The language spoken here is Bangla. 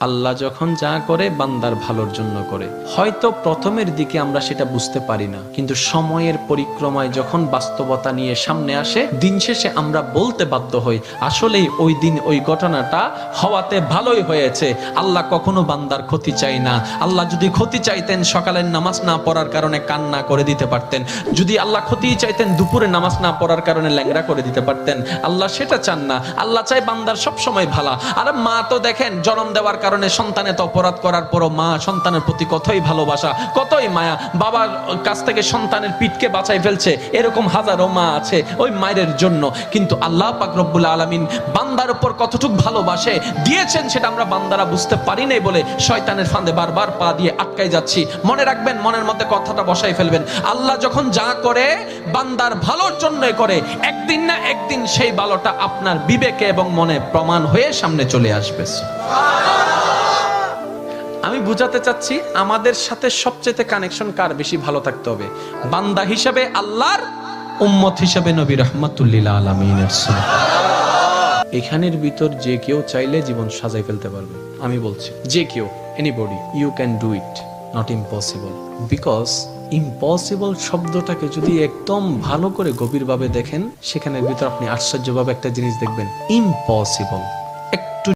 আল্লাহ যখন যা করে বান্দার ভালোর জন্য করে। হয়তো প্রথমের দিকে আমরা সেটা বুঝতে পারি না, কিন্তু সময়ের পরিক্রমায় যখন বাস্তবতা নিয়ে সামনে আসে, দিন শেষে আমরা বলতে বাধ্য হই আসলেই ওই দিন ওই ঘটনাটা হওয়াতে ভালোই হয়েছে। আল্লাহ কখনো বান্দার ক্ষতি চাই না। আল্লাহ যদি ক্ষতি চাইতেন সকালের নামাজ না পড়ার কারণে কান্না করে দিতে পারতেন, যদি আল্লাহ ক্ষতি চাইতেন দুপুরে নামাজ না পড়ার কারণে ল্যাংড়া করে দিতে পারতেন। আল্লাহ সেটা চান না। আল্লাহ চাই বান্দার সব সময় ভালো। আর মা তো দেখেন জন্ম দেওয়ার কারণে সন্তানের তো অপরাধ করার পরও মা সন্তানের প্রতি কতই ভালোবাসা, কতই মায়া। বাবার কাছ থেকে সন্তানের পিঠকে বাঁচাই ফেলছে, এরকম হাজারো মা আছে ওই মায়ের জন্য। কিন্তু আল্লাহ পাক রব্বুল আলামিন বান্দার উপর কতটুক ভালোবাসে দিয়েছেন সেটা আমরা বান্দারা বুঝতে পারি নাই বলে শয়তানের ফাঁদে বারবার পা দিয়ে আটকাই যাচ্ছি। মনে রাখবেন, মনের মধ্যে কথাটা বসাই ফেলবেন, আল্লাহ যখন যা করে বান্দার ভালোর জন্যই করে। একদিন না একদিন সেই ভালোটা আপনার বিবেকে এবং মনে প্রমাণ হয়ে সামনে চলে আসবে। আমি বুঝাতে চাচ্ছি আমাদের সাথে সবচেয়ে কানেকশন কার বেশি ভালো থাকতে হবে, বান্দা হিসেবে আল্লাহর, উম্মত হিসেবে নবী রাহমাতুল লিল আলামিনের। এখানের ভিতর যে কেউ চাইলে জীবন সাজাই ফেলতে পারবে। আমি বলছি যে কেউ, anybody, you can do it, not impossible. Because impossible শব্দটাকে যদি একদম ভালো করে গভীরভাবে দেখেন, সেখানের ভিতর আপনি আশ্চর্যভাবে একটা জিনিস দেখবেন, ইম্পসিবল।